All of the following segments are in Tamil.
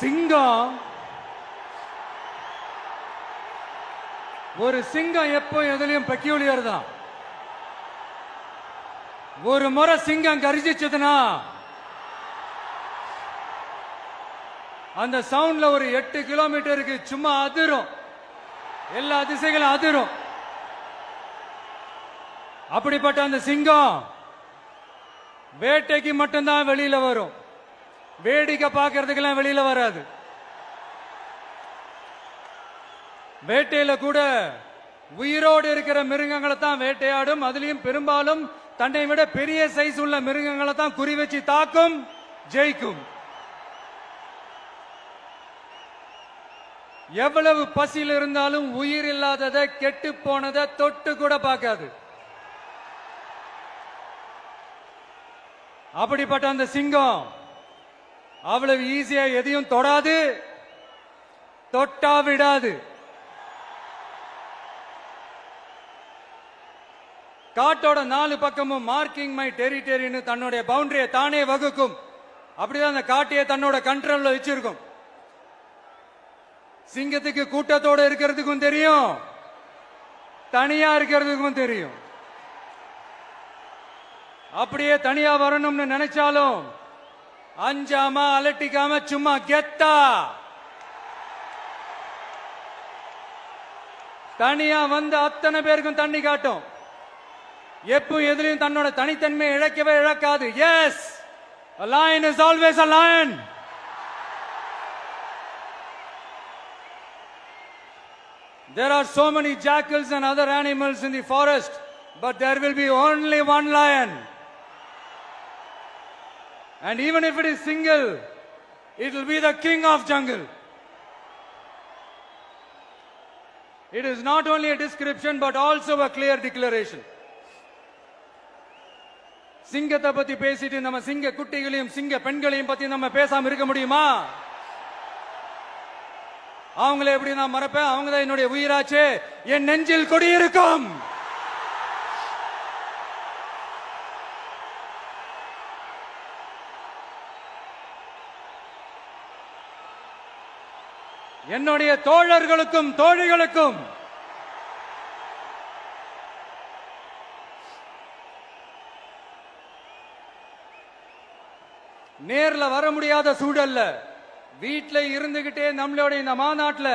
சிங்கம் ஒரு சிங்கம் எப்போ எதுலயும் பெக்யூலியர் தான். ஒரு முறை சிங்கம் கரிச்சிச்சதுன்னா அந்த சவுண்ட்ல ஒரு 8 கிலோமீட்டருக்கு சும்மா அதிரும், எல்லா திசைகளும் அதிரும். அப்படிப்பட்ட அந்த சிங்கம் வேட்டைக்கு மட்டும்தான் வெளியில வரும், வேடிக்கை பார்க்கறதுக்கெல்லாம் வெளியில வராது. வேட்டையில கூட உயிரோடு இருக்கிற மிருகங்களை தான் வேட்டையாடும். அதுலயும் பெரும்பாலும் தன்னை விட பெரிய சைஸ் உள்ள மிருகங்களை தான் குறி வச்சு தாக்கும், ஜெயிக்கும். எவ்வளவு பசியில் இருந்தாலும் உயிர் இல்லாததை, கெட்டு போனதை தொட்டு கூட பார்க்காது. அப்படிப்பட்ட அந்த சிங்கம் அவ்வளவு ஈஸியா எதையும் தொடாது, தொட்டா விடாது. காட்டோட 4 பக்கமும் மார்க்கிங் மை டெரிட்டரின்னு தன்னுடைய பவுண்டரியை தானே வகுக்கும். அப்படிதான் அந்த காட்டையே தன்னோட கண்ட்ரோல்ல வச்சிருக்கும். சிங்கத்துக்கு கூட்டத்தோட இருக்கிறதுக்கும் தெரியும், தனியா இருக்கிறதுக்கும் தெரியும். அப்படியே தனியா வரணும்னு நினைச்சாலும் அஞ்சாம அலட்டிக்காம சும்மா கெத்தா தனியா வந்து அத்தனை பேருக்கும் தண்ணி காட்டும். எப்போ எதிலையும் தன்னோட தனித்தன்மையை இழக்கவே இழக்காது. Yes, a lion is always a lion. There are so many jackals and other animals in the forest, but there will be only one lion. And even if it is single, it will be the king of jungle. It is not only a description but also a clear declaration. சிங்கத்தை பத்தி பேசிட்டு நம்ம சிங்க குட்டிகளையும் சிங்க பெண்களையும் பத்தி நம்ம பேசாம இருக்க முடியுமா? அவங்களை எப்படி நான் மறப்பேன்? அவங்க தான் என்னுடைய உயிராச்சே, என் நெஞ்சில் கொடியிருக்கும். என்னுடைய தோழர்களுக்கும் தோழிகளுக்கும் நேர்ல வர முடியாத சூழல்ல வீட்டுல இருந்துகிட்டே நம்மளோட இந்த மாநாட்டுல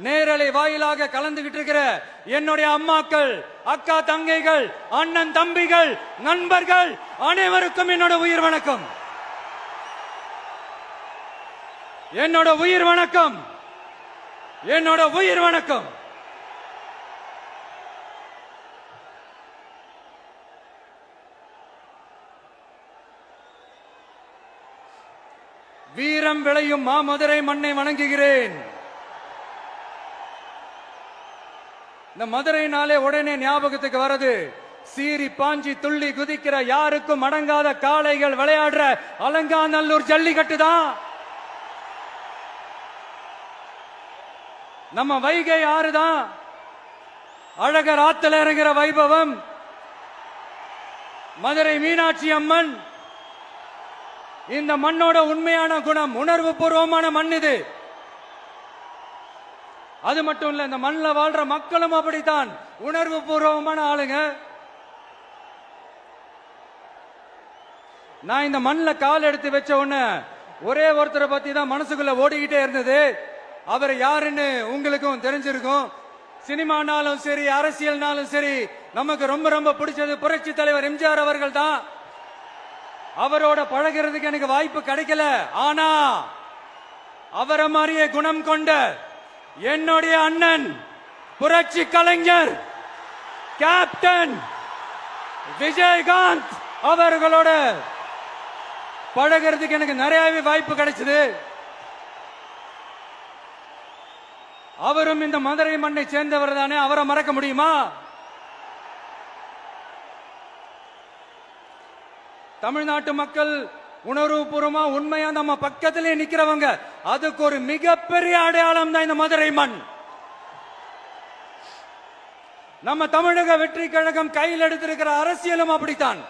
நேரலை வாயிலாக கலந்துகிட்டு இருக்கிற என்னுடைய அம்மாக்கள், அக்கா தங்கைகள், அண்ணன் தம்பிகள், நண்பர்கள் அனைவருக்கும் என்னோட உயிர் வணக்கம். என்னோட உயிர் வணக்கம், என்னோட உயிர் வணக்கம். வீரம் விளையும் மாமதுரை மண்ணை வணங்குகிறேன். இந்த மதுரைனாலே உடனே ஞாபகத்துக்கு வரது சீறி பாஞ்சி துள்ளி குதிக்கிற யாருக்கும் அடங்காத காளைகள் விளையாடுற அலங்காநல்லூர் ஜல்லிக்கட்டு தான். நம்ம வைகை ஆறுதான் அழகர் ஆத்துல இறங்குற வைபவம். மதுரை மீனாட்சி அம்மன் இந்த மண்ணோட உண்மையான குணம், உணர்வு பூர்வமான மண் இது. அது மட்டும் இல்ல, இந்த மண்ணில் வாழ்ற மக்களும் அப்படித்தான் உணர்வு பூர்வமான ஆளுங்க. நான் இந்த மண்ணில் கால் எடுத்து வச்ச உடனே ஒரே ஒருத்தரை பத்தி தான் மனசுக்குள்ள ஓடிக்கிட்டே இருந்தது. அவர் யாருன்னு உங்களுக்கும் தெரிஞ்சிருக்கும். சினிமானாலும் சரி, அரசியல்னாலும் சரி, நமக்கு ரொம்ப ரொம்ப பிடிச்சது புரட்சி தலைவர் எம்ஜிஆர் அவர்கள் தான். அவரோட பழகிறதுக்கு எனக்கு வாய்ப்பு கிடைக்கல. ஆனா அவரை மாதிரியே குணம் கொண்ட என்னுடைய அண்ணன் புரட்சி கலைஞர் கேப்டன் விஜயகாந்த் அவர்களோட பழகிறதுக்கு எனக்கு நிறையவே வாய்ப்பு கிடைச்சது. அவரும் இந்த மதுரை மண்ணை சேர்ந்தவர் தானே, அவரை மறக்க முடியுமா? தமிழ்நாட்டு மக்கள் உணர்வுபூர்வமா உண்மையா நம்ம பக்கத்திலே நிக்கிறவங்க, அதுக்கு ஒரு மிகப்பெரிய அடையாளம் தான் இந்த மதுரை மண். நம்ம தமிழக வெற்றி கழகம் கையில் எடுத்திருக்கிற அரசியலும் அப்படித்தான்.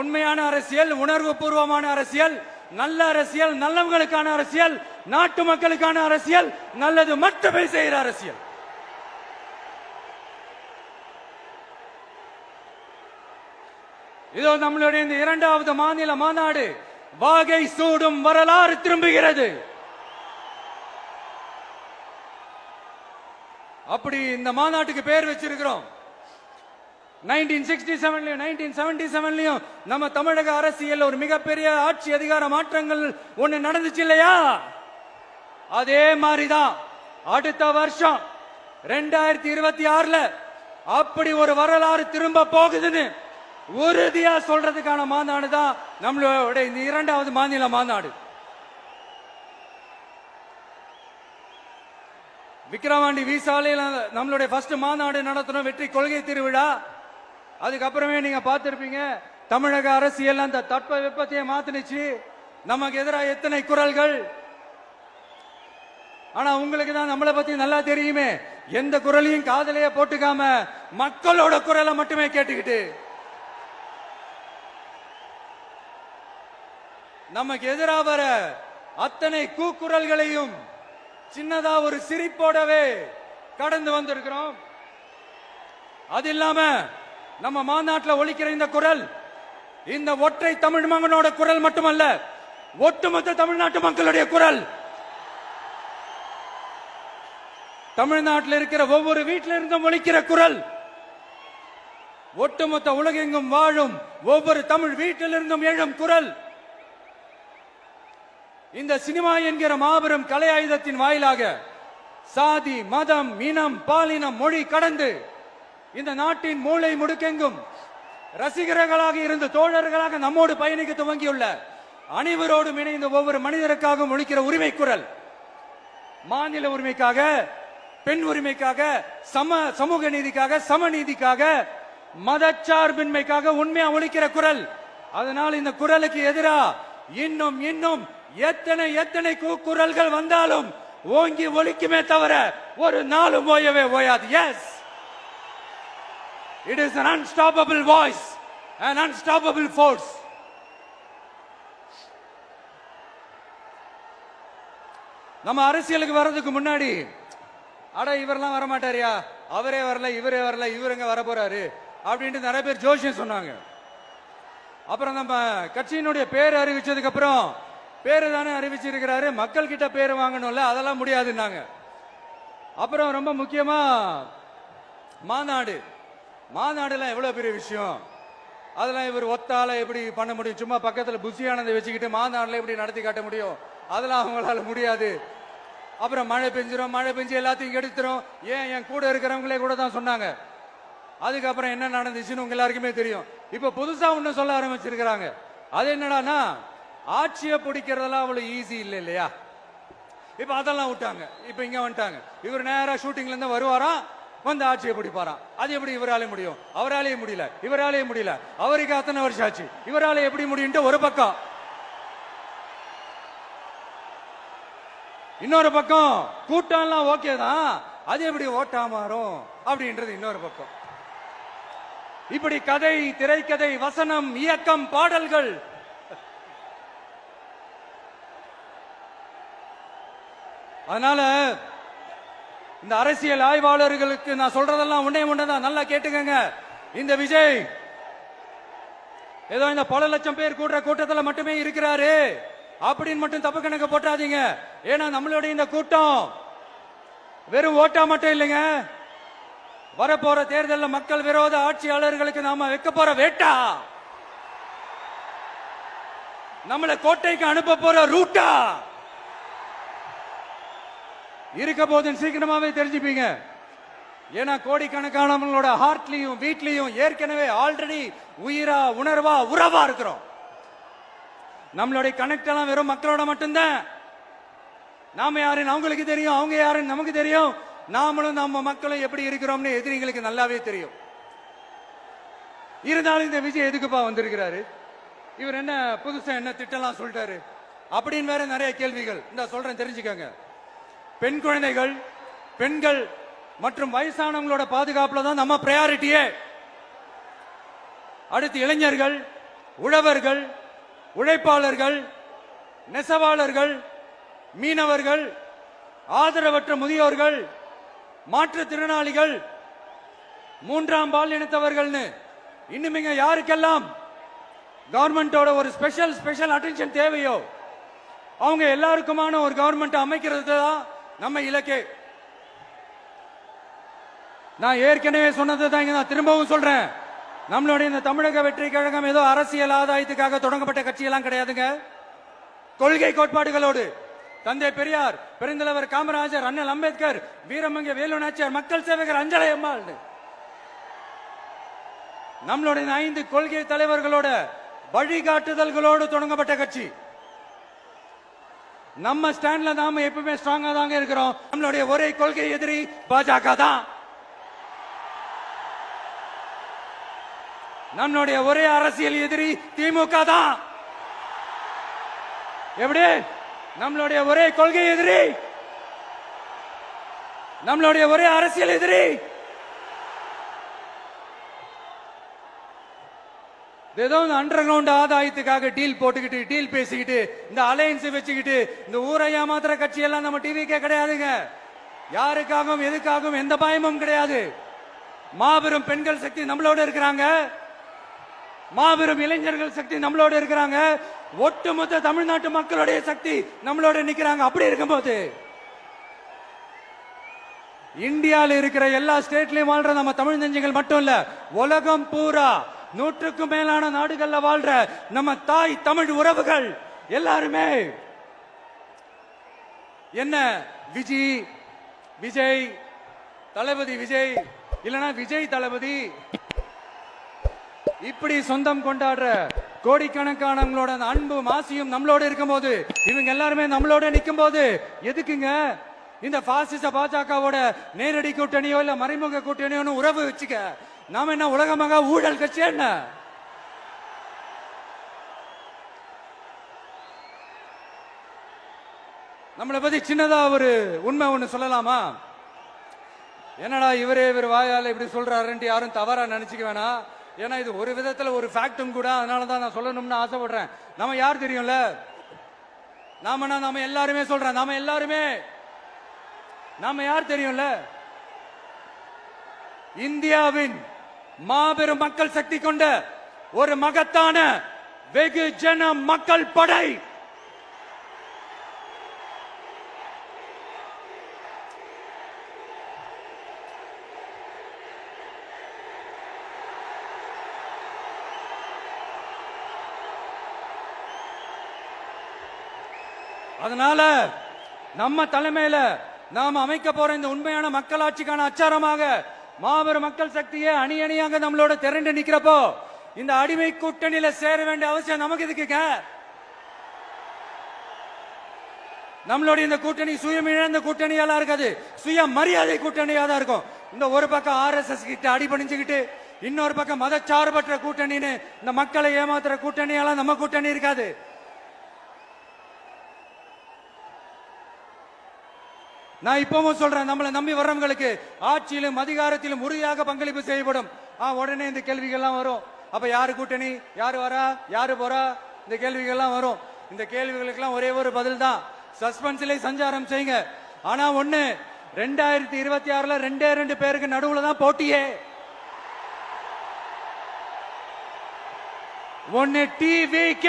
உண்மையான அரசியல், உணர்வு பூர்வமான அரசியல், நல்ல அரசியல், நல்லவங்களுக்கான அரசியல், நாட்டு மக்களுக்கான அரசியல், நல்லது மட்டுமே செய்கிற அரசியல். இதோ நம்மளுடைய இந்த இரண்டாவது மாநில மாநாடு வாகை சூடும் வரலாறு திரும்புகிறது. அப்படி இந்த மாநாட்டுக்கு பேர் வச்சிருக்கிறோம். 1967 1977 நம்ம தமிழக அரசியல் ஒரு மிகப்பெரிய ஆட்சி அதிகார மாற்றங்கள் ஒண்ணு நடந்துச்சு இல்லையா? அதே மாதிரிதான் அடுத்த வருஷம் 2026 அப்படி ஒரு வரலாறு திரும்ப போகுதுன்னு உறுதியா சொல்றதுக்கான மாநாடு தான் நம்மளோட இந்த இரண்டாவது மாநில மாநாடு. விக்கிரவாண்டி விசாலையில் நம்மளுடைய ஃபர்ஸ்ட் மாநாடு நடத்தணும், வெற்றி கொள்கை திருவிழா. அதுக்கப்புறமே நீங்க பார்த்திருப்பீங்க, தமிழக அரசியல் அந்த தட்ப வெப்பத்தையே மாத்தினுச்சு. நமக்கு எதிராக எத்தனை குரல்கள். ஆனா உங்களுக்கு தான் நம்மளை பத்தி நல்லா தெரியுமே, எந்த குரலையும் காதலையே போட்டுக்காம மக்களோட குரலை மட்டுமே கேட்டுக்கிட்டு நமக்கு எதிராக வர அத்தனை கூக்குரல்களையும் சின்னதா ஒரு சிரிப்போடவே கடந்து வந்திருக்கிறோம். அது இல்லாம நம்ம மாநாட்டில் ஒலிக்கிற இந்த குரல், இந்த ஒற்றை தமிழ் மகனோட குரல் மட்டுமல்ல, ஒட்டுமொத்த தமிழ்நாட்டு மக்களுடைய குரல். தமிழ்நாட்டில் இருக்கிற ஒவ்வொரு வீட்டில இருந்தும் ஒலிக்கிற குரல், ஒட்டுமொத்த உலகெங்கும் வாழும் ஒவ்வொரு தமிழ் வீட்டிலிருந்தும் எழும் குரல். இந்த சினிமா என்கிற மாபெரும் கலை ஆயுதத்தின் வாயிலாக சாதி, மதம், இனம், பாலினம், மொழி கடந்து இந்த நாட்டின் மூளை முடுக்கெங்கும் ரசிகர்களாக இருந்து தோழர்களாக நம்மோடு பயணிக்க துவங்கியுள்ள அனைவரோடும் இணைந்த ஒவ்வொரு மனிதருக்காகவும் ஒலிக்கிற உரிமை குரல். மாநில உரிமைக்காக, பெண் உரிமைக்காக, சமூக நீதிக்காக, சமநீதிக்காக, மதச்சார்பின்மைக்காக உண்மையா ஒலிக்கிற குரல். அதனால் இந்த குரலுக்கு எதிராக இன்னும் இன்னும் எத்தனை எத்தனை குரல்கள் வந்தாலும் ஓங்கி ஒலிக்குமே தவிர ஒரு நாளும் ஓயவே ஓயாது. Yes, it is an unstoppable voice, an unstoppable force. நம்ம அரசியலுக்கு வர்றதுக்கு முன்னாடி, அட இவரெல்லாம் வர மாட்டாரியா, அவரே வரல, இவரே வரல, இவருங்க வர போறாரு அப்படின்ட்டு நிறைய பேர் ஜோசியம் சொன்னாங்க. அப்புறம் நம்ம கட்சியினுடைய பேர் அறிவிச்சதுக்கு அப்புறம், பேரு தானே அறிவிச்சிருக்கிறாரு, மக்கள் கிட்ட பேர் வாங்கணும்ல, அதெல்லாம் முடியாதுன்னாங்க. அப்புறம் ரொம்ப முக்கியமா மாநாடுலாம் எவ்வளவு பெரிய விஷயம், அதெல்லாம் இவர் ஒத்தால எப்படி பண்ண முடியும், சும்மா பக்கத்துல புசியானதை வச்சுக்கிட்டு மாநாடுல எப்படி நடத்தி காட்ட முடியும், அதெல்லாம் அவங்களால முடியாது. அப்புறம் மழை பெஞ்சு எல்லாத்தையும் எடுத்துரும். ஏன் என் கூட இருக்கிறவங்களே கூட தான் சொன்னாங்க. அதுக்கப்புறம் என்ன நடந்துச்சுன்னு உங்க எல்லாருக்குமே தெரியும். இப்ப புதுசா ஒண்ணு சொல்ல ஆரம்பிச்சிருக்கிறாங்க. அது என்னடானா, ஆட்சியை பிடிக்கிறதெல்லாம் அவ்வளவு ஈஸி இல்லை இல்லையா. இப்ப அதெல்லாம் விட்டாங்க, இப்ப இங்க வந்துட்டாங்க. இவர் நேரா ஷூட்டிங்ல இருந்து வருவாராம், வந்து ஆட்சியை பிடிப்பாராம். அது எப்படி இவராலே முடியும், அவராலே முடியல, இவராலே முடியல, அவருக்கு அத்தனை வருஷம் ஆச்சு, இவராலே எப்படி முடியும் ஒரு பக்கம். இன்னொரு பக்கம் கூட்டம்லாம் ஓகே தான், அது எப்படி ஓட்டா மாறும் அப்படின்றது இன்னொரு பக்கம். இப்படி கதை, திரைக்கதை, வசனம், இயக்கம், பாடல்கள், அதனால இந்த அரசியல் ஆய்வாளர்களுக்கு நான் சொல்றதெல்லாம் ஒன்னேதான், நல்லா கேட்டுக்கங்க. இந்த விஜய் ஏதோ இந்த பல லட்சம் பேர் கூடுற கூட்டத்தில் மட்டுமே இருக்கிறாரு அப்படின்னு மட்டும் தப்பு கணக்கு போட்டாதீங்க. ஏன்னா நம்மளுடைய இந்த கூட்டம் வெறும் ஓட்டா மட்டும் இல்லைங்க, வரப்போற தேர்தலில் மக்கள் விரோத ஆட்சியாளர்களுக்கு நாம வைக்க போற வேட்டா, நம்மளை கோட்டைக்கு அனுப்ப போற ரூட்டா இருக்க போதுன்னு சீக்கிரமாவே தெரிஞ்சுப்பீங்க. ஏன்னா கோடிக்கணக்கானவங்களோட ஹார்ட்லயும் வீட்லயும் ஏற்கனவே ஆல்ரெடி உயிரா, உணர்வா, உறவா இருக்கிறோம். நம்மளுடைய கனெக்ட் எல்லாம் வெறும் மக்களோட மட்டும்தான். நாம யாருன்னு அவங்களுக்கு தெரியும், அவங்க யாருன்னு நமக்கு தெரியும். நாமளும் நம்ம மக்களும் எப்படி இருக்கிறோம்னு எதிரிங்களுக்கு நல்லாவே தெரியும். இருந்தாலும் இந்த விஜய் எதுக்குப்பா வந்திருக்கிறாரு, இவர் என்ன புதுசா என்ன திட்டம்லாம் சொல்லிட்டாரு அப்படின்னு வேற நிறைய கேள்விகள். இந்த சொல்றேன் தெரிஞ்சுக்கங்க. பெண் குழந்தைகள், பெண்கள் மற்றும் வயசானவங்களோட பாதுகாப்புல தான் நம்ம பிரையாரிட்டியே. அடுத்து இளைஞர்கள், உழவர்கள், உழைப்பாளர்கள், நெசவாளர்கள், மீனவர்கள், ஆதரவற்ற முதியோர்கள், மாற்றுத்திறனாளிகள், மூன்றாம் பால் இனத்தவர்கள்னு இன்னும் இங்க யாருக்கெல்லாம் கவர்மெண்டோட ஒரு ஸ்பெஷல் அட்டென்ஷன் தேவையோ அவங்க எல்லாருக்குமான ஒரு கவர்மெண்ட் அமைக்கிறது தான் நம்ம இலக்கே. நான் ஏற்கனவே சொன்னது தான் இங்க நான் திரும்பவும் சொல்றேன். நம்மளுடைய இந்த தமிழக வெற்றி கழகம் ஏதோ அரசியல் ஆதாயத்துக்காக தொடங்கப்பட்ட கட்சியெல்லாம் கிடையாதுங்க. கொள்கை கோட்பாடுகளோடு தந்தை பெரியார், பெருந்தலைவர் காமராஜர், அண்ணல் அம்பேத்கர், வீரமங்க வேலு நாச்சியார், மக்கள் சேவகர் அஞ்சலை அம்மாள், நம்மளுடைய 5 கொள்கை தலைவர்களோட வழிகாட்டுதல்களோடு தொடங்கப்பட்ட கட்சி. நம்ம ஸ்டாண்ட்ல நாம எப்பவுமே ஸ்ட்ராங்கா தாங்க இருக்கிறோம். நம்மளுடைய ஒரே கொள்கை எதிரி பாஜக தான். நம்மளுடைய ஒரே அரசியல் எதிரி திமுக தான். எப்படி? நம்மளுடைய ஒரே கொள்கை எதிரி, நம்மளுடைய ஒரே அரசியல் எதிரி ஏதோ அண்டர் கிரவுண்ட் ஆதாயத்துக்காக டீல் போட்டுக்கிட்டு, டீல் பேசிக்கிட்டு, இந்த அலையன்ஸ் வச்சுக்கிட்டு இந்த ஊரை ஏமாத்துற கட்சி எல்லாம் நம்ம டிவிக்கே கிடையாதுங்க. யாருக்காகவும் எதுக்காகவும் எந்த பயமும் கிடையாது. மாபெரும் பெண்கள் சக்தி நம்மளோட இருக்கிறாங்க, மாபெரும் இளைஞர்கள் சக்தி நம்மளோட இருக்கிறாங்க, ஒட்டுமொத்த தமிழ்நாட்டு மக்களுடைய சக்தி நம்மளோட நிக்கிறாங்க. அப்படி இருக்கும்போது இந்தியாவில் இருக்கிற எல்லா ஸ்டேட்லயும் வாழ்ற நம்ம தமிழ் நெஞ்சங்கள் மட்டும் இல்ல, உலகம் பூரா 100க்கும் மேலான நாடுகள்ல வாழ்ற நம்ம தாய் தமிழ் உறவுகள் எல்லாருமே என்ன விஜய் தளபதி விஜய் இல்லனா விஜய் தளபதி இப்படி சொந்தம் கொண்டாடுற கோடிக்கணக்கானவங்களோட அன்பு மாசியும் நம்மளோட இருக்கும் போது, இவங்க எல்லாருமே நம்மளோட நிற்கும் போது எதுக்குங்க இந்த பாசிச பாஜகவோட நேரடி கூட்டணியோ இல்ல மறைமுக கூட்டணியோ உறவு வச்சுக்க? நாம என்ன உலகமாக ஊழல் கட்சி? என்ன நம்மளை பத்தி சின்னதா ஒரு உண்மை ஒண்ணு சொல்லலாமா? என்னடா இவர் வாயால இப்படி சொல்றாருன்ட்டு யாரும் தவறா நினைச்சுக்க வேணாம். ஏன்னா இது ஒரு விதத்துல ஒரு ஃபேக்டும் கூட. அதனாலதான் நான் சொல்லணும்னு ஆசைப்படுறேன். நம்ம யார் தெரியும்ல? நாம எல்லாருமே சொல்றேன். நாம யார் தெரியும்ல? இந்தியாவின் மாபெரும் மக்கள் சக்தி கொண்ட ஒரு மகத்தான வெகுஜன மக்கள் படை. அதனால நம்ம தலைமையில நாம அமைக்க போற இந்த உண்மையான மக்களாட்சிக்கான அச்சாரமாக மாபெரும் மக்கள் சக்தியே அணி அணியாக நம்மளோட திரண்டு நிக்கிறப்போ இந்த அடிமை கூட்டணியில சேர வேண்டிய அவசியம் நமக்கு இருக்குங்க. நம்மளுடைய இந்த கூட்டணி சுயமிழந்த கூட்டணியெல்லாம் இருக்காது, சுய மரியாதை கூட்டணியா தான் இருக்கும். இந்த ஒரு பக்கம் RSS கிட்ட அடிபணிஞ்சுக்கிட்டு, இன்னொரு பக்கம் மதச்சார்பற்ற கூட்டணின்னு இந்த மக்களை ஏமாத்துற கூட்டணியெல்லாம் நம்ம கூட்டணி இருக்காது. நான் இப்பவும் சொல்றேன், நம்மளை நம்பி வர்றவங்களுக்கு ஆட்சியிலும் அதிகாரத்திலும் உறுதியாக பங்களிப்பு செய்யப்படும். உடனே இந்த கேள்விகள்லாம் வரும். அப்ப யாரு கூட்டணி, யாரு வரா, யாரு போறா, இந்த கேள்விகள்லாம் வரும். இந்த கேள்விகளுக்கெல்லாம் ஒரே ஒரு பதில் தான், சஸ்பென்ஸ்ல சஞ்சாரம் செய்யுங்க. ஆனா ஒண்ணு, 2026ல 2 பேருக்கு நடுவுல தான் போட்டியே. ஒன்னு TVK,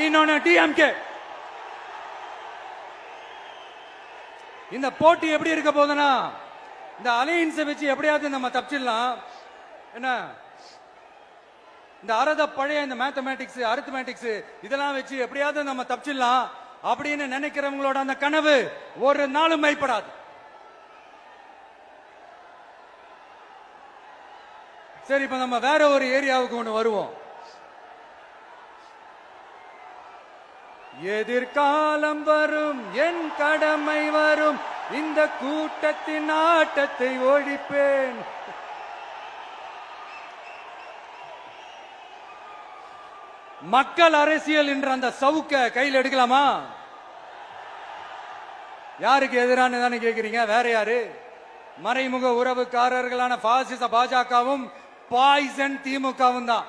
இன்னொன்னு DMK. இந்த போட்டி எப்படி இருக்க போதுன்னா, இந்த அலையன்ஸ் வச்சு எப்படியாவது நம்ம தப்பிச்சிடலாம். என்ன இந்த பழைய இந்த மேத்தமேட்டிக்ஸ், அரித்மேட்டிக்ஸ் இதெல்லாம் வச்சு எப்படியாவது நம்ம தப்பிச்சிடலாம் அப்படின்னு நினைக்கிறவங்களோட அந்த கனவு ஒரு நாளும் மைப்படாது. சரி, இப்ப நம்ம வேற ஒரு ஏரியாவுக்கு ஒண்ணு வருவோம். எதிர்காலம் வரும், என் கடமை வரும், இந்த கூட்டத்தின் ஆட்டத்தை ஒழிப்பேன். மக்கள் அரசியல் என்ற அந்த சவுக்க கையில் எடுக்கலாமா? யாருக்கு எதிரான தானே கேக்குறீங்க? வேற யாரு? மறைமுக உறவுக்காரர்களான பாசிச பாஜகவும் பாய்சன் திமுகவும் தான்.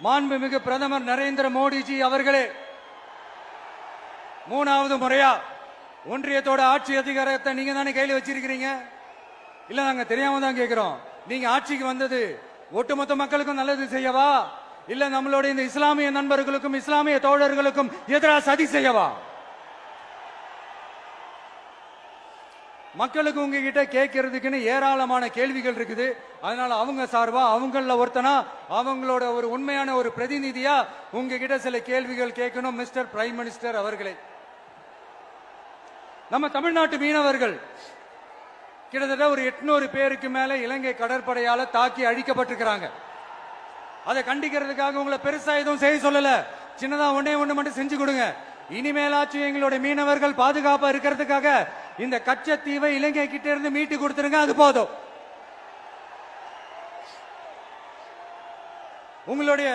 மாண்புமிகு பிரதமர் நரேந்திர மோடிஜி அவர்களே, 3வது முறையா ஒன்றியத்தோட ஆட்சி அதிகாரத்தை நீங்க தானே கையில் வச்சிருக்கிறீங்க. இல்ல நாங்க தெரியாம தான் கேட்கிறோம். நீங்க ஆட்சிக்கு வந்தது ஒட்டுமொத்த மக்களுக்கும் நல்லது செய்யவா, இல்ல நம்மளுடைய இந்த இஸ்லாமிய நண்பர்களுக்கும் இஸ்லாமிய தோழர்களுக்கும் எதிராக சதி செய்யவா? மக்களுக்கு உங்ககிட்ட கேட்கறதுக்குன்னு ஏராளமான கேள்விகள் இருக்குது. அதனால அவங்க சார்பா அவங்கள ஒருத்தனா அவங்களோட ஒரு உண்மையான ஒரு பிரதிநிதியா உங்ககிட்ட சில கேள்விகள் கேட்கணும். மிஸ்டர் பிரைம் மினிஸ்டர் அவர்களே, நம்ம தமிழ்நாட்டு மீனவர்கள் கிட்டத்தட்ட ஒரு 800 பேருக்கு மேல இலங்கை கடற்படையால தாக்கி அழிக்கப்பட்டிருக்கிறாங்க. அதை கண்டிக்கிறதுக்காக உங்களை பெருசா எதுவும் செய்ய சொல்லல, சின்னதா ஒண்ணு மட்டும் செஞ்சு கொடுங்க. இனிமேலாச்சும் எங்களுடைய மீனவர்கள் பாதுகாப்பா இருக்கிறதுக்காக இந்த கச்சத்தீவை இலங்கை கிட்ட இருந்து மீட்டு கொடுத்துருங்க, அது போதும். உங்களுடைய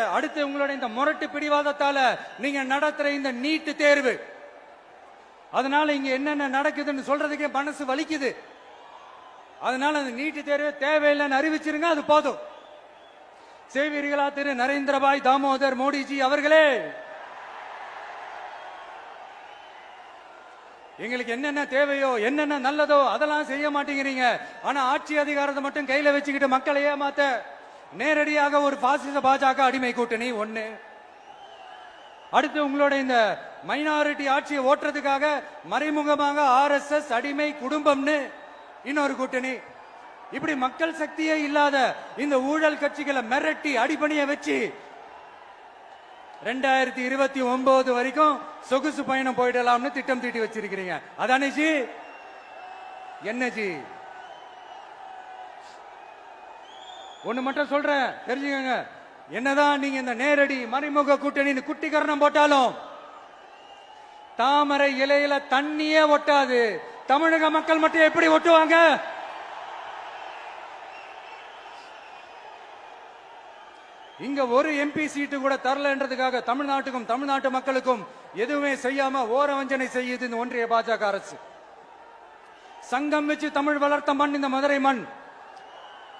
இந்த முரட்டு பிடிவாதத்தால நீங்க நடத்துற இந்த நீட்டு தேர்வு, அதனால இங்க என்னென்ன நடக்குதுன்னு சொல்றதுக்கே மனசு வலிக்குது. அதனால அந்த நீட்டு தேர்வு தேவையில்லைன்னு அறிவிச்சிருங்க, அது போதும். செய்வீர்களா திரு நரேந்திரபாய் தாமோதர் மோடிஜி அவர்களே? எங்களுக்கு என்னென்ன தேவையோ என்னென்ன நல்லதோ அதெல்லாம் செய்ய மாட்டேங்கிறீங்க. ஆனா ஆட்சி அதிகாரத்தை மட்டும் கையில வச்சுக்கிட்டு மக்களை ஏமாத்த நேரடியாக ஒரு பாசிச பாஜக அடிமை கூட்டணி ஒண்ணு. அடுத்து உங்களோட இந்த மைனாரிட்டி ஆட்சியை ஓட்டுறதுக்காக மறைமுகமாக RSS அடிமை குடும்பம்னு இன்னொரு கூட்டணி. இப்படி மக்கள் சக்தியே இல்லாத இந்த ஊழல் கட்சிகளை மிரட்டி அடிபணிய வச்சு 2029 வரைக்கும் சொகுசு பயணம் போயிடலாம்னு திட்டம் தீட்டி வச்சிருக்கிறீங்க. அதானே ஜி? என்ன ஜி? ஒண்ணு மட்டும் சொல்றேன், தெரிஞ்சுக்கங்க. என்னதான் நீங்க இந்த நேரடி மறைமுக கூட்டணி குட்டிகரணம் போட்டாலும் தாமரை இலையில தண்ணியே ஒட்டாது. தமிழக மக்கள் மட்டும் எப்படி ஒட்டுவாங்க? இங்க ஒரு MP சீட்டு கூட தரலன்றதுக்காக தமிழ்நாட்டுக்கும் தமிழ்நாட்டு மக்களுக்கும் எதுவுமே செய்யாம ஓரவஞ்சனை செய்யுது இந்த ஒன்றிய பாஜக அரசு. சங்கம் வச்சு தமிழ் வளர்த்த மண் இந்த மதுரை மண்.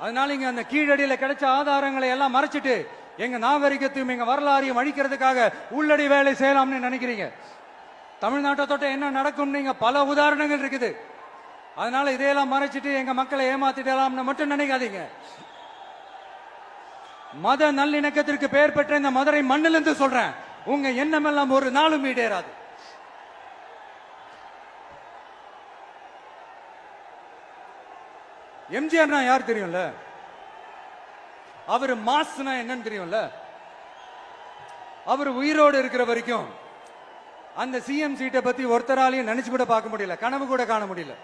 அதனால இங்க அந்த கீழடியில கிடைச்ச ஆதாரங்களை எல்லாம் மறைச்சிட்டு எங்க நாகரிகத்தையும் எங்க வரலாறையும் அழிக்கிறதுக்காக உள்ளடி வேலை செய்யலாம்னு நினைக்கிறீங்க. தமிழ்நாட்டை தொட்ட என்ன நடக்கும் நீங்க பல உதாரணங்கள் இருக்குது. அதனால இதையெல்லாம் மறைச்சிட்டு எங்க மக்களை ஏமாத்திடலாம்னு மட்டும் நினைக்காதீங்க. மத நல்லிணக்கத்திற்கு பெயர் பெற்ற இந்த மதுரை மண்ணிலிருந்து சொல்றேன், உங்க எண்ணம் எல்லாம் ஒரு நாளும் ஈடேறாது. எம்ஜிஆர்னா யார் தெரியும்ல? அவரு மாஸ்னா என்னன்னு தெரியும்ல? அவர் உயிரோடு இருக்கிற வரைக்கும் அந்த CM சீட்டை பத்தி ஒருத்தராலையும் நினைச்சு கூட பார்க்க முடியல, கனவு கூட காண முடியல.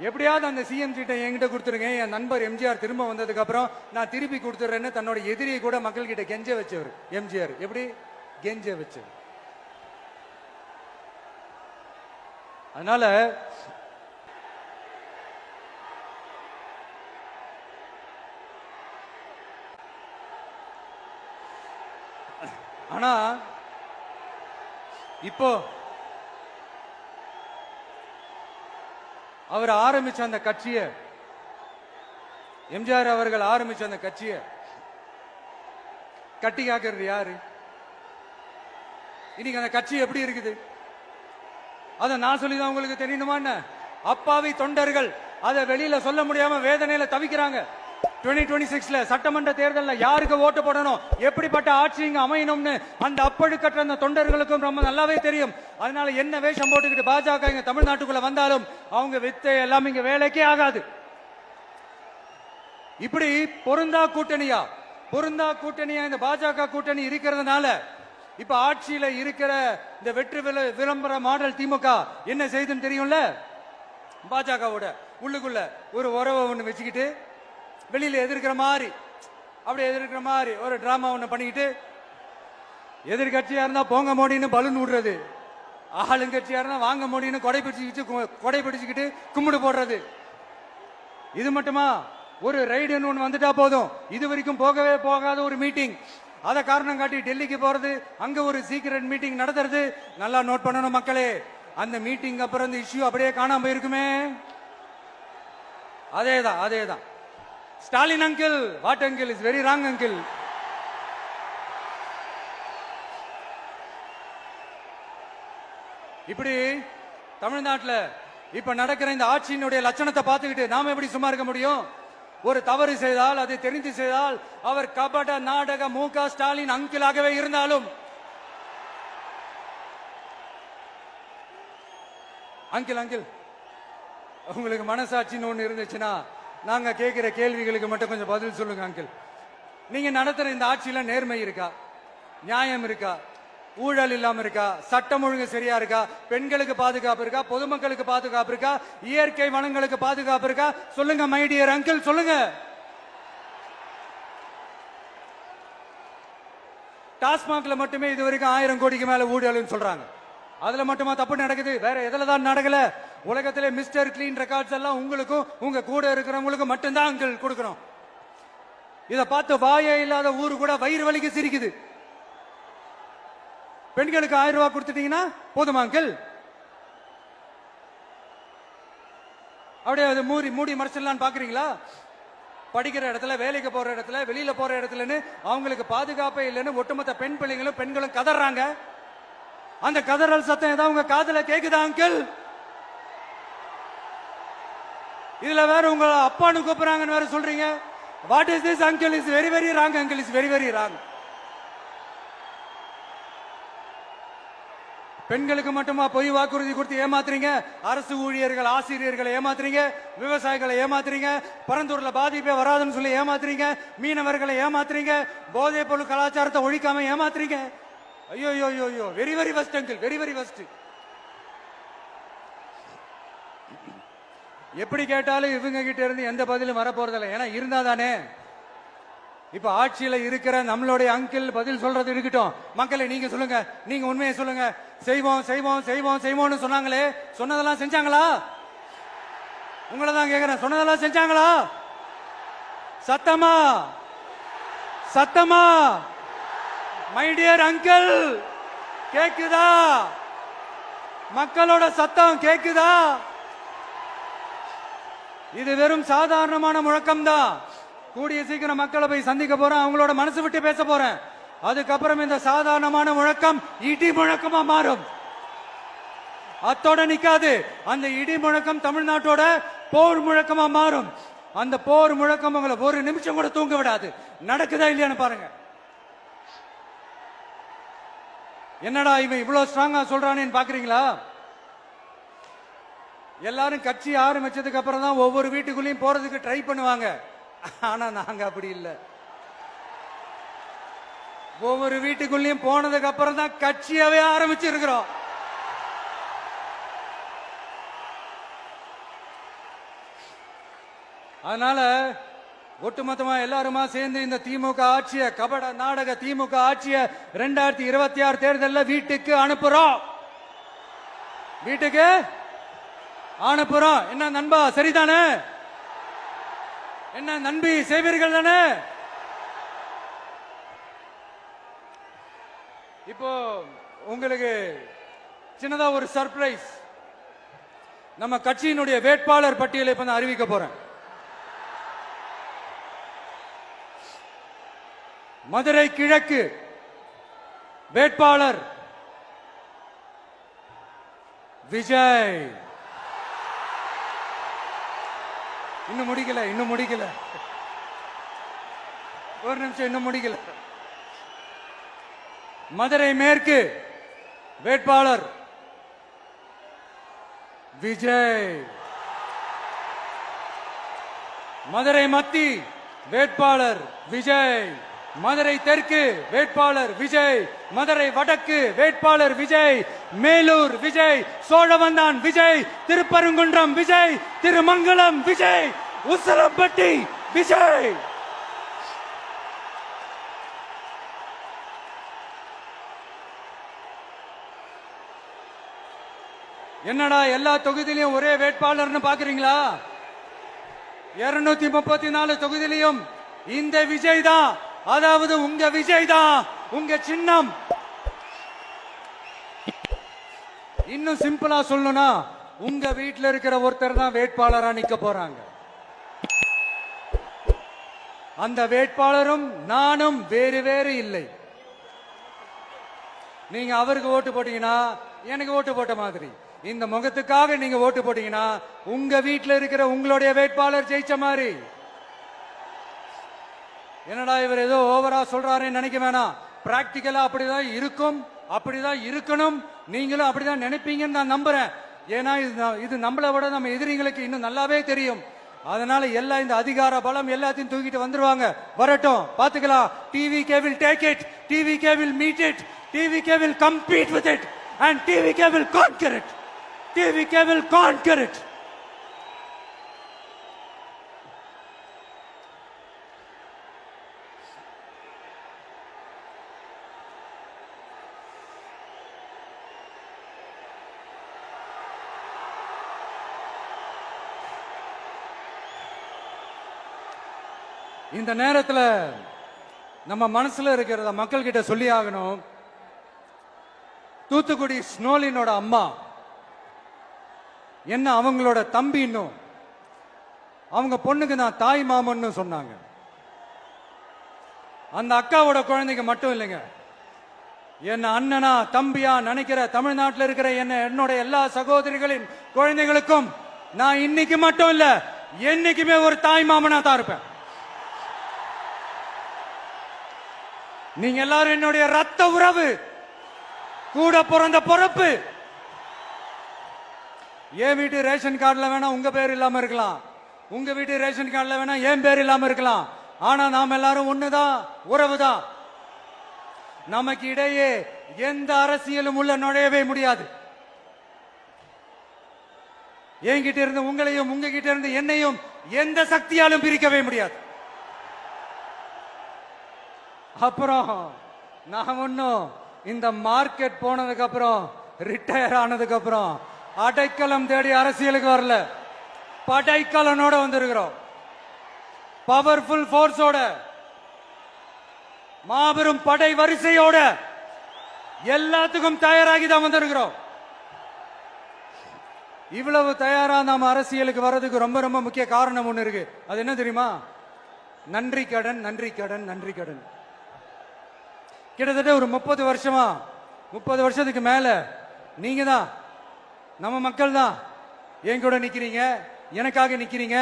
எப்படியாவது அந்த CM சீட்டை என்கிட்ட கொடுத்துருங்க, என் நண்பர் எம்ஜிஆர் திரும்ப வந்ததுக்கு அப்புறம் நான் திருப்பி கொடுத்துறேன்னு தன்னோட எதிரியை கூட மக்கள் கிட்ட கெஞ்ச வச்சவர் எம்ஜிஆர். எப்படி கெஞ்ச வச்சவர்? அதனால ஆனா இப்போ அவர் ஆரம்பிச்ச அந்த கட்சிய, எம்ஜிஆர் அவர்கள் ஆரம்பிச்ச அந்த கட்சிய கட்டி காக்கிறது யாரு? இன்னைக்கு அந்த கட்சி எப்படி இருக்குது? அத நான் சொல்லிதான் உங்களுக்கு தெரியணுமா? அப்பாவி தொண்டர்கள் அதை வெளியில சொல்ல முடியாம வேதனையில தவிக்கிறாங்க. 2026 சட்டமன்ற தேர்தலில் யாருக்கு ஓட்டு போடணும், எப்படிப்பட்ட ஆட்சி இங்க அமையணும்னு அந்த அப்பழுக்கற்ற அந்த தொண்டர்களுக்கும் ரொம்ப நல்லாவே தெரியும். அதனால என்ன வேஷம் போட்டுக்கிட்டு பாஜக இங்க தமிழ்நாட்டுக்குள்ள வந்தாலும் அவங்க வித்தை எல்லாம் இங்க வேலைக்கே ஆகாது. இப்படி பொருந்தா கூட்டணியா இந்த பாஜக கூட்டணி இருக்கிறதுனால இப்ப ஆட்சியில இருக்கிற இந்த வெற்றி விளம்பர மாடல் திமுக என்ன செய்துன்னு தெரியும்ல? பாஜகவோட உள்ளுக்குள்ள ஒரு உறவை ஒண்ணு வச்சுக்கிட்டு வெளியில எதிர்க்கிற மாதிரி ஒரு டிராமா ஒண்ணு பண்ணிக்கிட்டு, எதிர்கட்சியா இருந்தா போங்க மோடின்னு பலூன் விடுறது, ஆளுங்கட்சியா இருந்தா வாங்க மோடின்னு கொடை பிடிச்சுக்கிட்டு கும்பிடு போடுறது. இது மட்டுமா? ஒரு ரைடுன்னு ஒண்ணு வந்துட்டா போதும், இது வரைக்கும் போகவே போகாத ஒரு மீட்டிங், அதை காரணம் காட்டி டெல்லிக்கு போறது, அங்க ஒரு சீக்கிரட் மீட்டிங் நடத்துறது. நல்லா நோட் பண்ணணும் மக்களே, அந்த மீட்டிங் அப்புறம் இந்த இஷ்யூ அப்படியே காணாம போயிருக்குமே. அதேதான் Stalin uncle, what uncle is very wrong uncle. இப்படி தமிழ்நாட்டில் இப்ப நடக்கிற இந்த ஆட்சியினுடைய லட்சணத்தை பார்த்துக்கிட்டு நாம எப்படி சும்மா இருக்க முடியும்? ஒரு தவறு செய்தால், அதை தெரிந்து செய்தால், அவர் கபட நாடக மு.க. ஸ்டாலின் அங்கிளாகவே இருந்தாலும், அங்கிள் உங்களுக்கு மனசாட்சின்னு ஒண்ணு இருந்துச்சுன்னா நாங்க கேட்கிற கேள்விகளுக்கு மட்டும் கொஞ்சம் பதில் சொல்லுங்க அங்கிள். நீங்க நடத்துற இந்த ஆட்சியில நேர்மை இருக்கா? நியாயம் இருக்கா? ஊழல் இல்லாம இருக்கா? சட்டம் ஒழுங்கு சரியா இருக்கா? பெண்களுக்கு பாதுகாப்பு இருக்கா? பொதுமக்களுக்கு பாதுகாப்பு இருக்கா? இயற்கை வளங்களுக்கு பாதுகாப்பு இருக்கா? சொல்லுங்க மை டியர் அங்கிள், சொல்லுங்க. டாஸ்மாக்ல மட்டுமே இது வரைக்கும் 1000 கோடிக்கு மேல ஊழல்னு சொல்றாங்க. அதுல மட்டுமா தப்பு நடக்குது? வேற எதுல தான் நடக்கல? உலகத்திலே மிஸ்டர் கிளீன் ரெக்கார்ட்ஸ் எல்லாம் உங்களுக்கும் உங்க கூட இருக்கிறவங்களுக்கும் மட்டும்தான் அங்கிள் கொடுக்கணும். இத பார்த்து வாயே இல்லாத ஊரு கூட வயிறு வலிக்கு சிரிக்குது. பெண்களுக்கு 1000 ரூபாய் கொடுத்துட்டீங்கன்னா போதுமா அங்கிள்? அப்படியே அது மூடி மறைச்சிடலான்னு பாக்குறீங்களா? படிக்கிற இடத்துல, வேலைக்கு போற இடத்துல, வெளியில போற இடத்துலன்னு அவங்களுக்கு பாதுகாப்பே இல்லைன்னு ஒட்டுமொத்த பெண்களும் கதறாங்க. அந்த கதறல் சத்தம் ஏதாவது உங்க காதுல கேக்குதா அங்கிள்? இதுல வேற உங்க அப்பான்னு கூப்பிடுறாங்கன்னு வேற சொல்றீங்க. What is this uncle? Is very very wrong uncle, is very very wrong. பெண்களுக்கு மட்டுமா பொய் வாக்குறுதி கொடுத்து ஏமாத்துறீங்க? அரசு ஊழியர்கள், ஆசிரியர்களை ஏமாத்துறீங்க, விவசாயிகளை ஏமாத்துறீங்க, பரந்தூர்ல பாதிப்பே வராதுன்னு சொல்லி ஏமாத்துறீங்க, மீனவர்களை ஏமாத்துறீங்க, போதைப் பொருள் கலாச்சாரத்தை ஒழிக்காம ஏமாத்துறீங்க. ஐயோ ஐயோ ஐயோ, very very வஸ்ட் uncle, very very வஸ்ட். எப்படி கேட்டாலும் இவங்க கிட்ட இருந்து எந்த பதிலும் வரப்போறதில்லை. ஏன்னா இருந்தா தானே. இப்ப ஆட்சியில இருக்கிற நம்மளுடைய அங்கிள் பதில் சொல்றது இருக்கட்டும். மக்களை நீங்க சொல்லுங்க, நீங்க உண்மையை சொல்லுங்க. செய்வோம் செய்வோம் செய்வோம் செய்வோம்னு சொன்னாங்களே, சொன்னதெல்லாம் செஞ்சாங்களா? உங்களை தான் கேக்குறேன், சொன்னதெல்லாம் செஞ்சாங்களா? சத்தமா சத்தமா மை டியர் அங்கிள், கேக்குதா? மக்களோட சத்தம் கேக்குதா? இது வெறும் சாதாரணமான முழக்கம் தான். கூடிய சீக்கிரம் மக்களை போய் சந்திக்க போறேன், அவங்களோட மனசு விட்டு பேச போறேன். அதுக்கப்புறம் இந்த சாதாரணமான முழக்கம் இடி முழக்கமா மாறும். அத்தோட நிக்காது. அந்த இடி முழக்கம் தமிழ்நாட்டோட போர் முழக்கமா மாறும். அந்த போர் முழக்கம் உங்களை ஒரு நிமிஷம் கூட தூங்க விடாது. நடக்குதா இல்லையான்னு பாருங்க. என்னடா இவன் இவ்வளவு ஸ்ட்ராங்கா சொல்றானேன்னு பாக்குறீங்களா? எல்லாரும் கட்சி ஆரம்பிச்சதுக்கு அப்புறம் தான் ஒவ்வொரு வீட்டுக்குள்ளேயும் போறதுக்கு ட்ரை பண்ணுவாங்க. ஆனா நாங்க அப்படி இல்லை. ஒவ்வொரு வீட்டுக்குள்ளேயும் போனதுக்கு அப்புறம் தான் கட்சியாவே ஆரம்பிச்சிருக்கிறோம். அதனால ஒட்டுமொத்தமா எல்லாருமா சேர்ந்து இந்த திமுக ஆட்சிய, கபட நாடக திமுக ஆட்சிய 2026 தேர்தலில் வீட்டுக்கு அனுப்புறோம். வீட்டுக்கு அனுப்புறோம். என்ன நண்பா, சரிதானே? என்ன நம்பி செய்வீர்கள் தானே? இப்போ உங்களுக்கு சின்னதா ஒரு சர்ப்ரைஸ். நம்ம கட்சியினுடைய வேட்பாளர் பட்டியலை இப்ப நான் அறிவிக்க போறேன். மதுரை கிழக்கு வேட்பாளர் விஜய். இன்னும் முடிக்கல. ஒரு நிமிஷம், இன்னும் முடிக்கல. மதுரை மேற்கு வேட்பாளர் விஜய். மதுரை மத்தி வேட்பாளர் விஜய். மதுரை தெற்கு வேட்பாளர் விஜய். மதுரை வடக்கு வேட்பாளர் விஜய். மேலூர் விஜய். சோழவந்தான் விஜய். திருப்பரங்குன்றம் விஜய். திருமங்கலம் விஜய். உசலம்பட்டி விஜய். என்னடா எல்லா தொகுதியிலும் ஒரே வேட்பாளர்னு பாக்குறீங்களா? 234 தொகுதியிலும் இந்த விஜய் தான். அதாவது உங்க விஜய் தான். உங்க சின்னம். இன்னும் சிம்பிளா சொல்லணும்னா, உங்க வீட்டில் இருக்கிற ஒருத்தர் தான் வேட்பாளரா நிக்க போறாங்க. அந்த வேட்பாளரும் நானும் வேறு வேறு இல்லை. நீங்க அவருக்கு ஓட்டு போட்டீங்கன்னா எனக்கு ஓட்டு போட்ட மாதிரி. இந்த முகத்துக்காக நீங்க ஓட்டு போட்டீங்கன்னா உங்க வீட்டுல இருக்கிற உங்களுடைய வேட்பாளர் ஜெயிச்ச மாதிரி. என்னடா இவர் ஏதோ ஓவரா சொல்றாருன்னு நினைக்க வேணாம். பிராக்டிக்கலா அப்படிதான் இருக்கும், அப்படிதான் இருக்கணும். நீங்களும் அப்படிதான் நினைப்பீங்கன்னு நான் நம்புறேன். ஏன்னா இது நம்மளை விட நம்ம எதிரிங்களுக்கு இன்னும் நல்லாவே தெரியும். அதனால எல்லா இந்த அதிகார பலம் எல்லாத்தையும் தூக்கிட்டு வந்துருவாங்க. வரட்டும், பாத்துக்கலாம். TVK will take it, TVK will meet it, TVK will compete with it and TVK will conquer it, TVK will conquer it. இந்த நேரத்தில் நம்ம மனசுல இருக்கிறத மக்கள் கிட்ட சொல்லி ஆகணும். தூத்துக்குடி ஸ்னோலினோட அம்மா என்ன அவங்களோட தம்பி, இன்னும் அவங்க பொண்ணுக்கு நான் தாய் மாமன்னு சொன்னாங்க. அந்த அக்காவோட குழந்தைக்கு மட்டும் இல்லைங்க, என்ன அண்ணனா தம்பியா நினைக்கிற தமிழ்நாட்டில் இருக்கிற என்னோட எல்லா சகோதரிகளின் குழந்தைகளுக்கும் நான் இன்னைக்கு மட்டும் இல்ல, என்னைக்குமே ஒரு தாய் மாமனா தான் இருப்பேன். நீங்க எல்லாரும் என்னுடைய ரத்த உறவு, கூட பிறந்த பொறுப்பு. என் வீட்டு ரேஷன் கார்டுல வேணா உங்க பேர் இல்லாம இருக்கலாம், உங்க வீட்டு ரேஷன் கார்டுல வேணா என் பேர் இல்லாம இருக்கலாம். ஆனா நாம் எல்லாரும் ஒண்ணுதான், உறவுதான். நமக்கு இடையே எந்த அரசியலும் உள்ள நுழையவே முடியாது. என்கிட்ட இருந்து உங்களையும் உங்ககிட்ட இருந்து என்னையும் எந்த சக்தியாலும் பிரிக்கவே முடியாது. அப்புறம் நான் ஒன்னும் இந்த மார்க்கெட் போனதுக்கு அப்புறம், ரிட்டையர் ஆனதுக்கு அப்புறம் அடைக்கலம் தேடி அரசியலுக்கு வரல, படைக்கலனோட வந்திருக்கிறோம். பவர்ஃபுல் போர்ஸோட, மாபெரும் படை வரிசையோட, எல்லாத்துக்கும் தயாராகி தான் வந்திருக்கிறோம். இவ்வளவு தயாரா நாம அரசியலுக்கு வர்றதுக்கு ரொம்ப ரொம்ப முக்கிய காரணம் ஒண்ணு இருக்கு. அது என்ன தெரியுமா? நன்றி கடன், நன்றி கடன், நன்றி கடன். கிட்டத்தட்ட ஒரு 30 வருஷமா, 30 வருஷத்துக்கு மேல நீங்க தான், நம்ம மக்கள் தான் என் கூட நிக்கிறீங்க, எனக்காக நிக்கிறீங்க,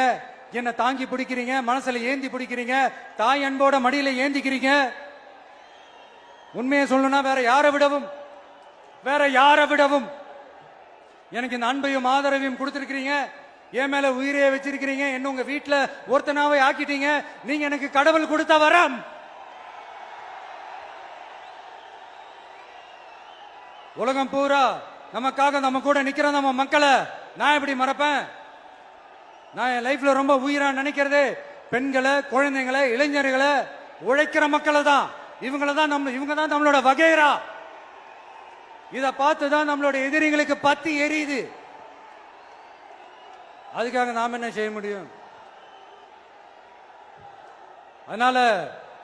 என்னை தாங்கி பிடிக்கிறீங்க, மனசுல ஏந்தி பிடிக்கிறீங்க, தாய் அன்போட மடியில ஏந்திக்கிறீங்க. உண்மையை சொல்லணும்னா வேற யாரை விடவும் எனக்கு இந்த அன்பையும் ஆதரவையும் கொடுத்திருக்கிறீங்க. என் மேல உயிரையே வச்சிருக்கிறீங்க. என்ன உங்க வீட்டுல ஒருத்தனாவே ஆக்கிட்டீங்க. நீங்க எனக்கு கடவுள் கொடுத்த வரம். உலகம் பூரா நமக்காக நம்ம கூட நிக்கிற நம்ம மக்களை நான் எப்படி மறப்பேன்? நான் என் லைஃப்ல ரொம்ப உயிரா நினைக்கிறது பெண்களை, குழந்தைங்களை, இளைஞர்களை, உழைக்கிற மக்களை தான். இவங்க தான் நம்மளோட வகைரா. இத பார்த்துதான் நம்மளோட எதிரிகளுக்கு பத்தி எரியுது. அதுக்காக நாம என்ன செய்ய முடியும்? அதனால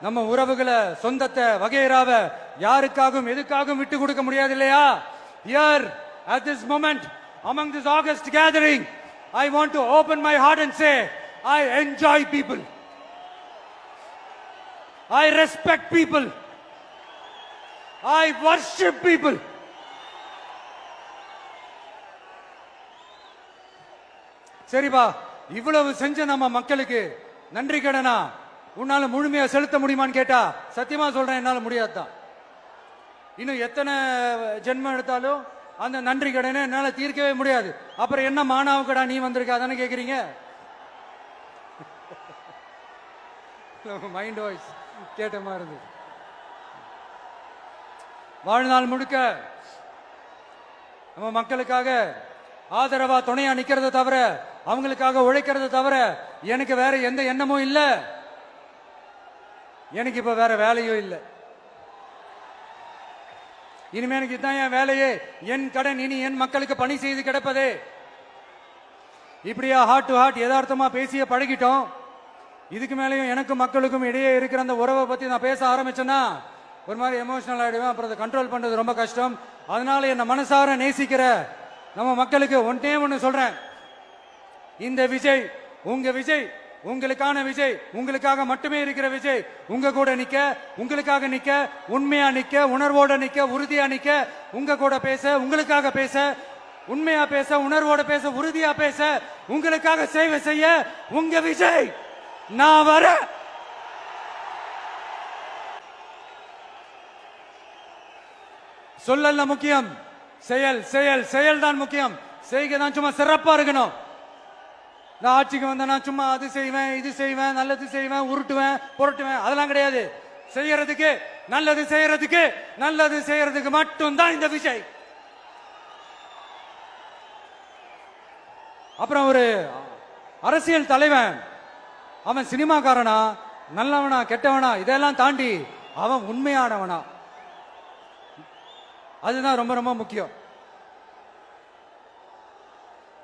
நம்ம உறவுகளை, சொந்தத்தை, வகைராவை யாருக்காகவும் எதுக்காகவும் விட்டு கொடுக்க முடியாது இல்லையா? Here at this moment among this August gathering, I want to open my heart and say I enjoy people, I respect people, I worship people. சரிப்பா, இவ்வளவு செஞ்ச நம்ம மக்களுக்கு நன்றி கடனா உன்னால முழுமையா செலுத்த முடியுமான்னு கேட்டா சத்தியமா சொல்றேன், என்னால முடியாதுதான். இன்னும் எத்தனை ஜென்மம் எடுத்தாலும் அந்த நன்றி கடனை என்னால தீர்க்கவே முடியாது. அப்புறம் என்ன மானாவு கடா நீ வந்திருக்க அதானே கேக்குறீங்க? மைண்ட் வாய்ஸ் கேட்ட மாதிரி இருந்து. வாழ்நாள் முழுக்க நம்ம மக்களுக்காக ஆதரவா துணையா நிக்கிறத தவிர, அவங்களுக்காக உழைக்கிறத தவிர எனக்கு வேற எந்த எண்ணமும் இல்ல. எனக்கு இப்ப வேற வேலையும் இல்லை. இனிமே எனக்கு இதுதான் என் வேலையே, என் கடன். இனி என் மக்களுக்கு பணி செய்து கிடப்பதே. இப்படியா ஹார்ட் டு ஹார்ட் யதார்த்தமா பேசிய பழகிட்டோம். இதுக்கு மேலேயும் எனக்கும் மக்களுக்கும் இடையே இருக்கிற அந்த உறவை பத்தி நான் பேச ஆரம்பிச்சேன்னா ஒரு மாதிரி எமோஷனல் ஆயிடுவேன். அப்புறம் அதை கண்ட்ரோல் பண்றது ரொம்ப கஷ்டம். அதனால என்ன மனசார நேசிக்கிற நம்ம மக்களுக்கு ஒன்னே ஒண்ணு சொல்றேன். இந்த விஜய், உங்க விஜய் உங்களுக்கான விஜய், உங்களுக்காக மட்டுமே இருக்கிற விஜய். உங்க கூட நிக்க, உங்களுக்காக நிக்க, உண்மையா நிக்க, உணர்வோட நிக்க, உறுதியா நிக்க, உங்க கூட பேச, உங்களுக்காக பேச, உண்மையா பேச, உணர்வோட பேச, உறுதியா பேச, உங்களுக்காக சேவை செய்ய உங்க விஜய் நான் வர. சொல்லல முக்கியம், செயல் செயல் செயல் தான் முக்கியம். செய்கை தான் சும்மா சிறப்பா இருக்கணும். நான் ஆட்சிக்கு வந்தேன்னா சும்மா அது செய்வேன், இது செய்வேன், நல்லது செய்வேன், உருட்டுவேன், புரட்டுவேன், அதெல்லாம் கிடையாது. செய்யறதுக்கு, நல்லது செய்யறதுக்கு, நல்லது செய்யறதுக்கு மட்டும்தான் இந்த விஜய். அப்புறம் ஒரு அரசியல் தலைவன், அவன் சினிமாக்காரனா, நல்லவனா, கெட்டவனா, இதெல்லாம் தாண்டி அவன் உண்மையானவனா, அதுதான் ரொம்ப ரொம்ப முக்கியம்.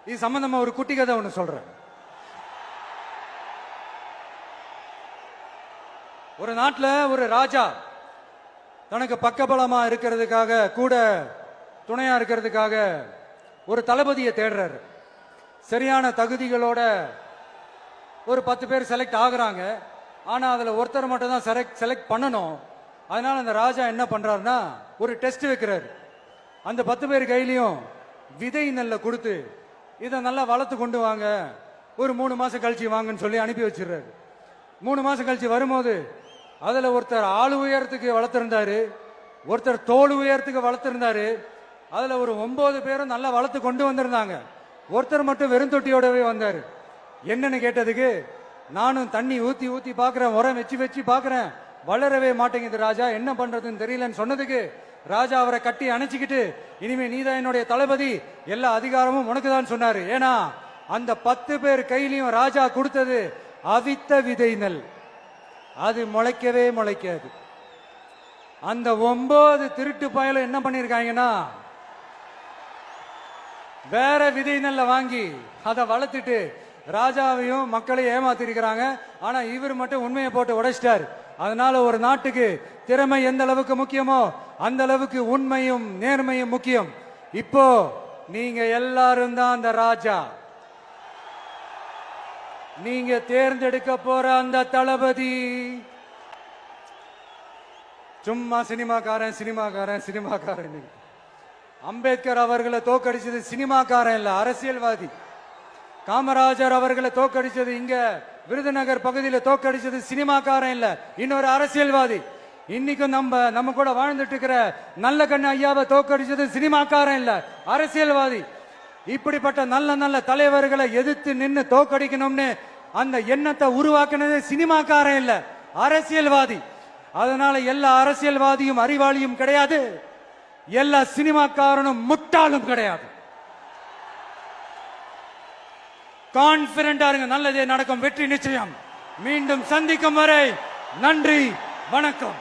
இது சம்பந்தமா ஒரு குட்டி கதை ஒண்ணு சொல்றேன். ஒரு நாட்டுல ஒரு ராஜா தனக்கு பக்கபலமா இருக்கிறதுக்காக, கூட துணையா இருக்கிறதுக்காக ஒரு தளபதியை தேடுறாரு. சரியான தகுதிகளோட ஒரு 10 பேர் செலக்ட் ஆகுறாங்க. ஆனா அதுல ஒருத்தர் மட்டும் தான் செலக்ட் பண்ணணும். அதனால அந்த ராஜா என்ன பண்றாருன்னா ஒரு டெஸ்ட் வைக்கிறாரு. அந்த 10 பேர் கையிலையும் விதை நெல்ல கொடுத்து இதை நல்லா வளர்த்து கொண்டு வாங்க, ஒரு 3 மாசம் கழிச்சு வாங்கன்னு சொல்லி அனுப்பி வச்சிடுறாரு. 3 மாசம் கழிச்சு வரும்போது அதுல ஒருத்தர் ஆளு உயரத்துக்கு வளர்த்திருந்தாரு, ஒருத்தர் தோல் உயரத்துக்கு வளர்த்திருந்தாரு. அதுல ஒரு 9 பேரும் நல்லா வளர்த்து கொண்டு வந்திருந்தாங்க. ஒருத்தர் மட்டும் வெறும் தொட்டியோடவே வந்தாரு. என்னன்னு கேட்டதுக்கு, நானும் தண்ணி ஊத்தி ஊத்தி பாக்குறேன், உரம் வச்சு வச்சு பாக்குறேன், வளரவே மாட்டேங்குது ராஜா, என்ன பண்றதுன்னு தெரியலன்னு சொன்னதுக்கு ராஜா அவரை கட்டி அணைச்சிக்கிட்டு, இனிமே நீதான் என்னுடைய தளபதி, எல்லா அதிகாரமும் உனக்கு தான் சொன்னாரு. ஏன்னா அந்த 10 பேர் கையிலையும் ராஜா கொடுத்தது அவித்த விதை நெல், அது முளைக்கவே முளைக்காது. அந்த 9 திருட்டு பயலும் என்ன பண்ணிருக்காங்கன்னா வேற விதை நெல்ல வாங்கி அதை வளர்த்துட்டு ராஜாவையும் மக்களையும் ஏமாத்திருக்கிறாங்க. ஆனா இவர் மட்டும் உண்மையை போட்டு உடைச்சிட்டார். அதனால ஒரு நாட்டுக்கு திறமை எந்த அளவுக்கு முக்கியமோ அந்த அளவுக்கு உண்மையும் நேர்மையும் முக்கியம். இப்போ நீங்க எல்லாரும் தான் அந்த ராஜா. நீங்க தேர்ந்தெடுக்க போற அந்த தளபதி சும்மா சினிமாக்காரன் சினிமாக்காரன் சினிமாக்காரன். அம்பேத்கர் அவர்களை தோக்கடிச்சது சினிமாக்காரன் இல்ல, அரசியல்வாதி. காமராஜர் அவர்களை தோக்கடிச்சது, இங்க விருதுநகர் பகுதியில் தோக்கடிச்சது சினிமாக்காரன் இல்ல, இன்னொரு அரசியல்வாதி. இன்னைக்கும் நம்ம கூட வாழ்ந்துட்டு இருக்கிற நல்ல கண்ணு ஐயாவை தோக்கடிச்சது சினிமாக்காரன் இல்ல, அரசியல்வாதி. இப்படிப்பட்ட நல்ல நல்ல தலைவர்களை எதிர்த்து நின்று தோக்கடிக்கணும்னு அந்த எண்ணத்தை உருவாக்குனது சினிமாக்காரன் இல்ல, அரசியல்வாதி. அதனால எல்லா அரசியல்வாதியும் அறிவாளியும் கிடையாது, எல்லா சினிமாக்காரனும் முட்டாளும் கிடையாது. கான்பிடண்டா இருங்க, நல்லதே நடக்கும், வெற்றி நிச்சயம். மீண்டும் சந்திக்கும் வரை நன்றி, வணக்கம்.